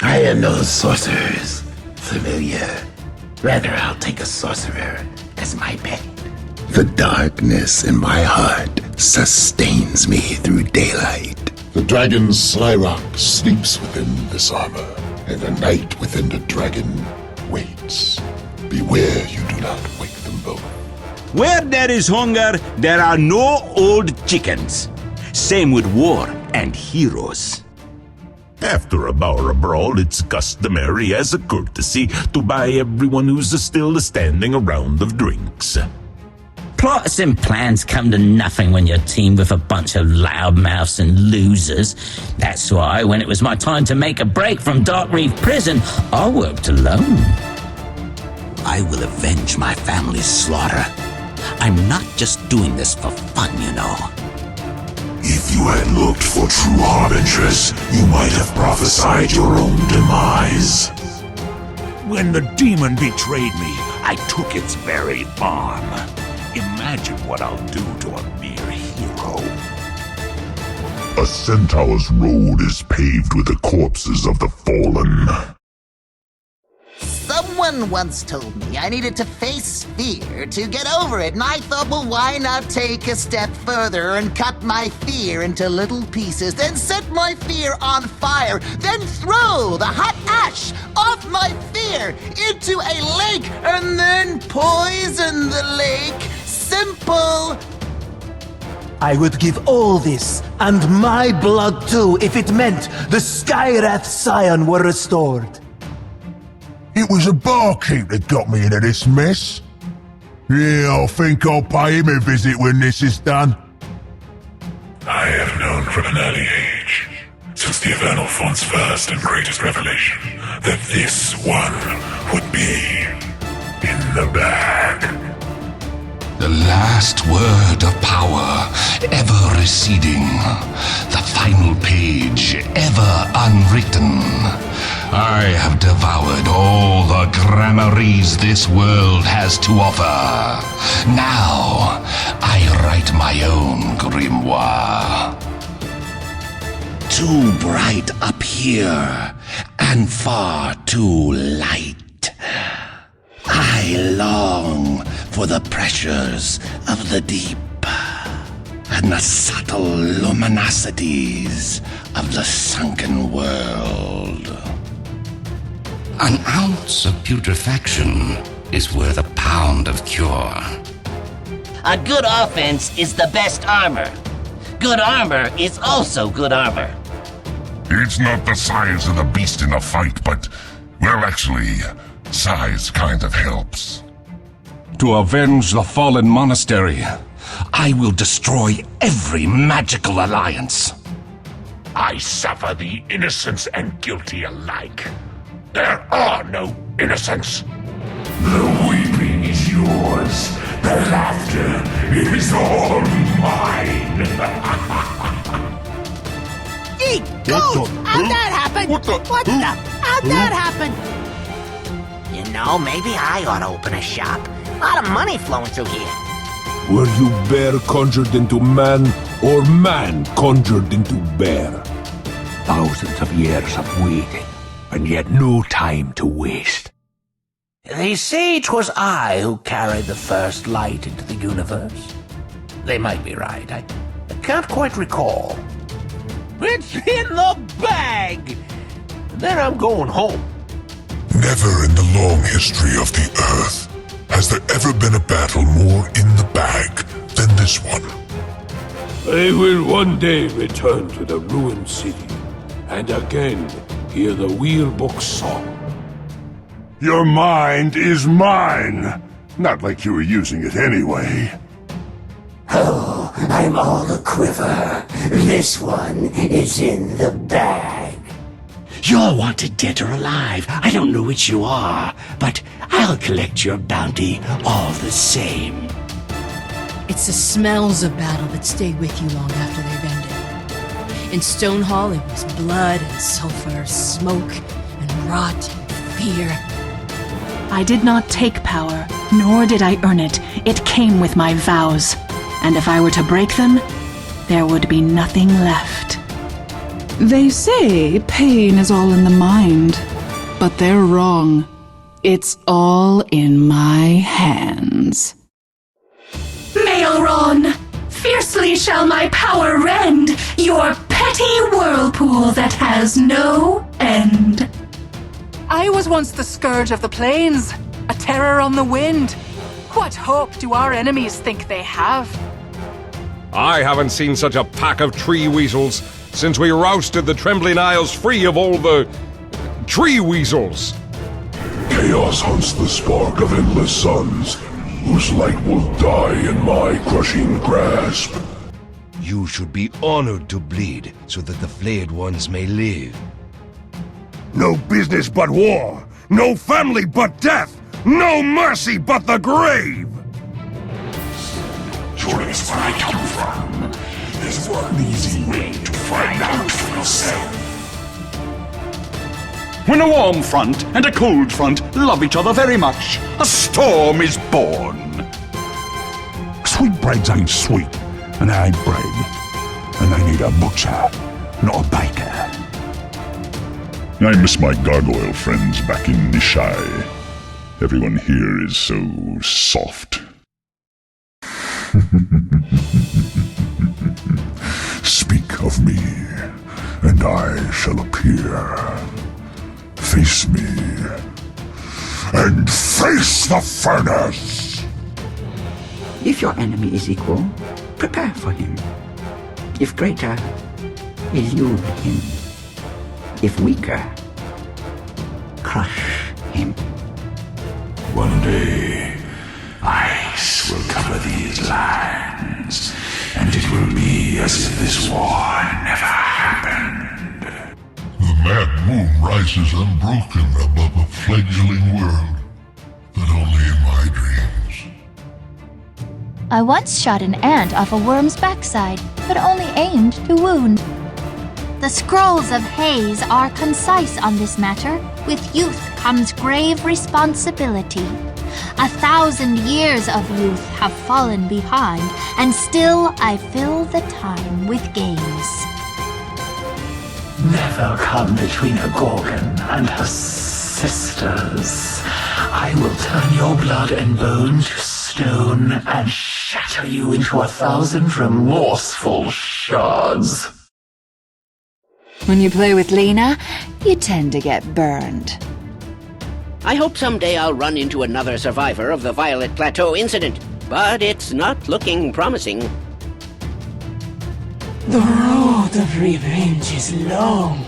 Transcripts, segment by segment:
I am no sorcerer's familiar. Rather, I'll take a sorcerer as my pet. The darkness in my heart sustains me through daylight. The dragon's Slyrock sleeps within this armor, and the night within the dragon waits. Beware you do not wake them both. Where there is hunger, there are no old chickens. Same with war and heroes. After a bower brawl, it's customary as a courtesy to buy everyone who's still standing a round of drinks. Plots and plans come to nothing when you're teamed with a bunch of loudmouths and losers. That's why, when it was my time to make a break from Dark Reef Prison, I worked alone. I will avenge my family's slaughter. I'm not just doing this for fun, you know. If you had looked for true harbingers, you might have prophesied your own demise. When the demon betrayed me, I took its very arm. Imagine what I'll do to a mere hero. A centaur's road is paved with the corpses of the fallen. Someone once told me I needed to face fear to get over it, and I thought, well, why not take a step further and cut my fear into little pieces, then set my fear on fire, then throw the hot ash off my fear into a lake, and then poison the lake. Simple. I would give all this, and my blood too, if it meant the Skywrath Scion were restored. It was a barkeep that got me into this mess. Yeah, I think I'll pay him a visit when this is done. I have known from an early age, since the Avernal Font's first and greatest revelation, that this one would be in the bag. The last word of power, ever receding. The final page, ever unwritten. I have devoured all the grammaries this world has to offer. Now, I write my own grimoire. Too bright up here, and far too light. I long for the pressures of the deep and the subtle luminosities of the sunken world. An ounce of putrefaction is worth a pound of cure. A good offense is the best armor. Good armor is also good armor. It's not the size of the beast in a fight, but, well, actually, size kind of helps. To avenge the fallen monastery, I will destroy every magical alliance. I suffer the innocents and guilty alike. There are no innocents. The weeping is yours. The laughter is all mine. Gee, Ghost! How'd that happen? What the? How'd that happen? You know, maybe I ought to open a shop. A lot of money flowing through here. Were you bear conjured into man, or man conjured into bear? Thousands of years of waiting, and yet no time to waste. They say 'twas I who carried the first light into the universe. They might be right. I can't quite recall. It's in the bag! Then I'm going home. Never in the long history of the Earth has there ever been a battle more in the bag than this one. I will one day return to the ruined city, and again hear the Wheelbook song. Your mind is mine. Not like you were using it anyway. Oh, I'm all a quiver. This one is in the bag. You're wanted dead or alive. I don't know which you are, but I'll collect your bounty all the same. It's the smells of battle that stay with you long after they've ended. In Stonehall, it was blood and sulfur, smoke and rot and fear. I did not take power, nor did I earn it. It came with my vows. And if I were to break them, there would be nothing left. They say pain is all in the mind, but they're wrong. It's all in my hands. Maelron, fiercely shall my power rend your petty whirlpool that has no end. I was once the scourge of the plains, a terror on the wind. What hope do our enemies think they have? I haven't seen such a pack of tree weasels since we rousted the Trembling Isles free of all the tree weasels. Chaos hunts the spark of endless suns, whose light will die in my crushing grasp. You should be honored to bleed, so that the flayed ones may live. No business but war, no family but death, no mercy but the grave! That's where I come from. There's one easy way to find out for yourself. When a warm front and a cold front love each other very much, a storm is born. Sweetbreads ain't sweet, and I ain't bread. And I need a butcher, not a baker. I miss my gargoyle friends back in Nishai. Everyone here is so soft. Speak of me, and I shall appear. Face me, and face the furnace! If your enemy is equal, prepare for him. If greater, elude him. If weaker, crush him. One day, ice will cover these lands, and it will be as if this war never happened. The mad moon rises unbroken above a fledgling world, but only in my dreams. I once shot an ant off a worm's backside, but only aimed to wound. The scrolls of Haze are concise on this matter. With youth comes grave responsibility. 1,000 years of youth have fallen behind, and still I fill the time with games. Never come between a Gorgon and her sisters. I will turn your blood and bone to stone and shatter you into 1,000 remorseful shards. When you play with Lena, you tend to get burned. I hope someday I'll run into another survivor of the Violet Plateau incident, but it's not looking promising. The road of revenge is long,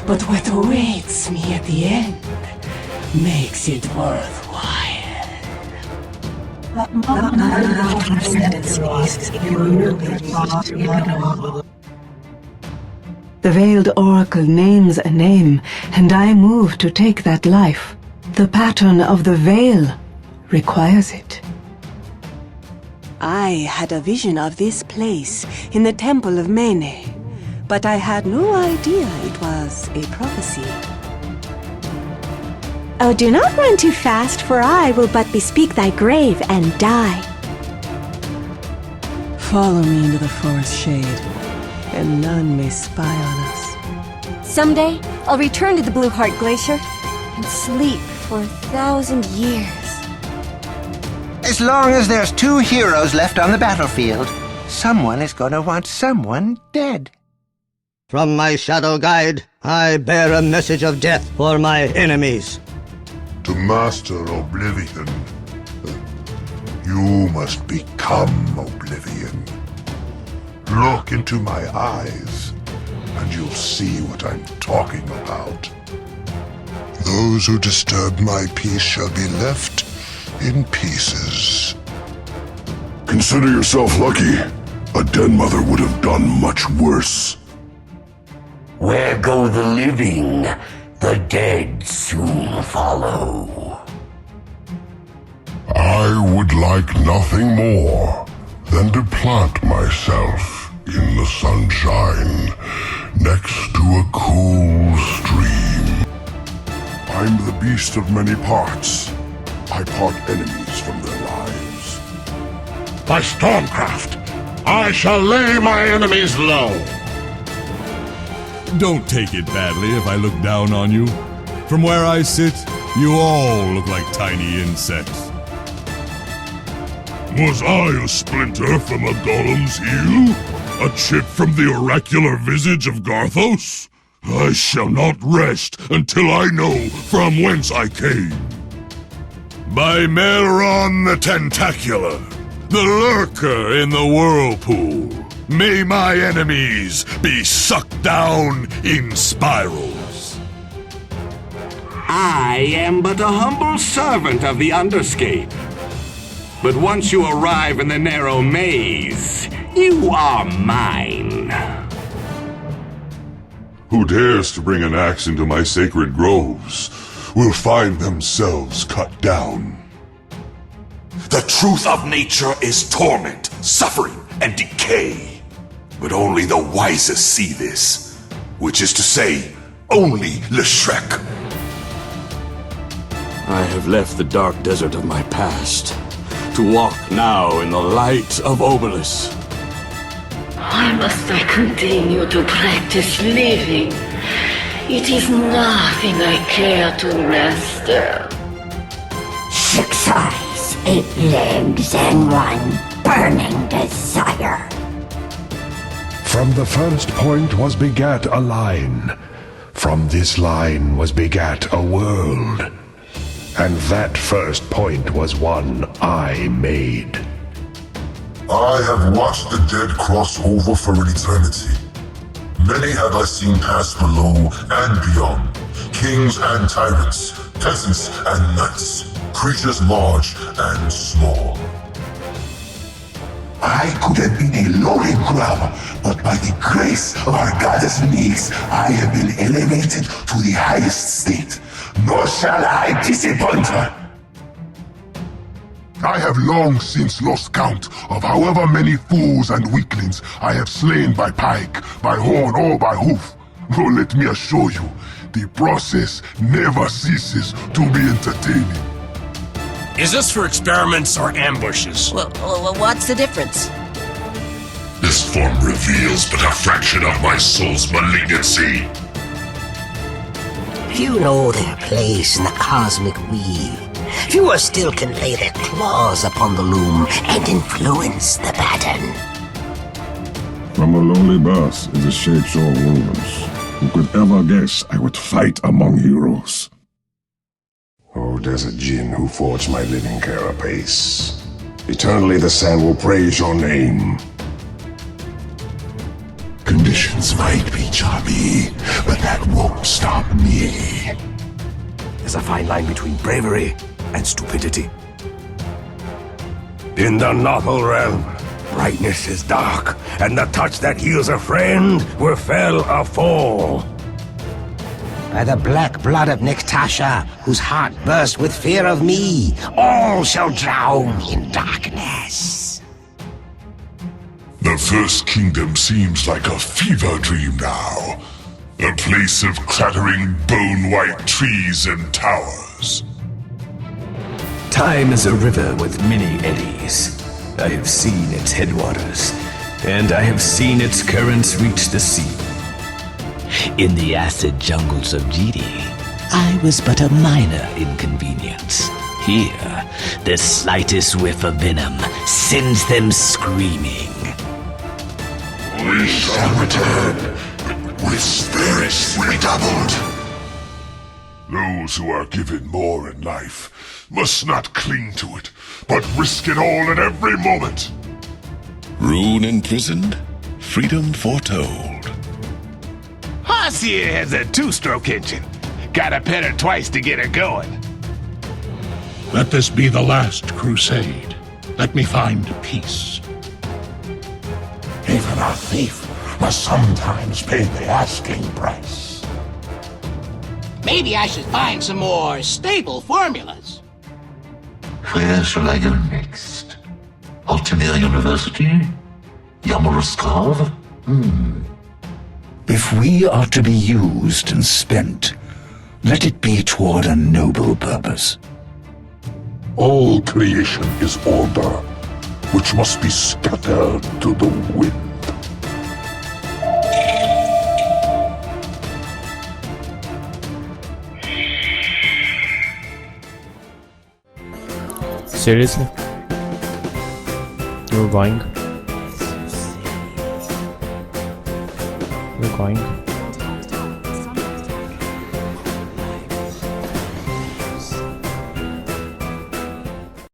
but what awaits me at the end makes it worthwhile. The Veiled Oracle names a name, and I move to take that life. The pattern of the veil requires it. I had a vision of this place in the Temple of Mene, but I had no idea it was a prophecy. Oh, do not run too fast, for I will but bespeak thy grave and die. Follow me into the forest shade, and none may spy on us. Someday, I'll return to the Blue Heart Glacier and sleep for 1,000 years. As long as there's 2 heroes left on the battlefield, someone is gonna want someone dead. From my shadow guide, I bear a message of death for my enemies. To master Oblivion, you must become Oblivion. Look into my eyes, and you'll see what I'm talking about. Those who disturb my peace shall be left in pieces. Consider yourself lucky. A den mother would have done much worse. Where go the living, the dead soon follow. I would like nothing more than to plant myself in the sunshine next to a cool stream. I'm the beast of many parts. I part enemies from their lives. By Stormcraft, I shall lay my enemies low. Don't take it badly if I look down on you. From where I sit, you all look like tiny insects. Was I a splinter from a golem's heel? A chip from the oracular visage of Garthos? I shall not rest until I know from whence I came. By Melron the Tentacular, the lurker in the whirlpool, may my enemies be sucked down in spirals. I am but a humble servant of the Underscape. But once you arrive in the narrow maze, you are mine. Who dares to bring an axe into my sacred groves will find themselves cut down. The truth of nature is torment, suffering, and decay. But only the wisest see this, which is to say, only Leshrek. I have left the dark desert of my past to walk now in the light of Obolus. Why must I continue to practice living? It is nothing I care to master. 6 eyes, 8 legs, and 1 burning desire. From the first point was begat a line. From this line was begat a world. And that first point was one I made. I have watched the dead cross over for an eternity. Many have I seen pass below and beyond. Kings and tyrants, peasants and knights, creatures large and small. I could have been a lowly grub, but by the grace of our goddess Nyx, I have been elevated to the highest state. Nor shall I disappoint her. I have long since lost count of however many fools and weaklings I have slain by pike, by horn, or by hoof. Though let me assure you, the process never ceases to be entertaining. Is this for experiments or ambushes? Well, what's the difference? This form reveals but a fraction of my soul's malignancy. Few know their place in the cosmic wheel. Fewer still can lay their claws upon the loom and influence the pattern. From a lowly birth in the shapes or rulers, who could ever guess I would fight among heroes? Oh, desert Jinn who forged my living carapace. Eternally the sand will praise your name. Conditions might be choppy, but that won't stop me. There's a fine line between bravery and stupidity. In the Nothal realm, brightness is dark, and the touch that heals a friend will fell a foe. By the black blood of Nektasha, whose heart burst with fear of me, all shall drown in darkness. The First Kingdom seems like a fever dream now. A place of clattering bone-white trees and towers. Time is a river with many eddies. I have seen its headwaters, and I have seen its currents reach the sea. In the acid jungles of Jidi, I was but a minor inconvenience. Here, the slightest whiff of venom sends them screaming. We shall return, with spirits redoubled. Those who are given more in life must not cling to it, but risk it all at every moment. Rune imprisoned, freedom foretold. Haas here has a 2-stroke engine. Gotta pet her twice to get her going. Let this be the last crusade. Let me find peace. Even a thief must sometimes pay the asking price. Maybe I should find some more stable formulas. Where shall I go next? Altamir University? Yamuruskov? If we are to be used and spent, let it be toward a noble purpose. All creation is order, which must be scattered to the wind. Seriously? You're going? You're going?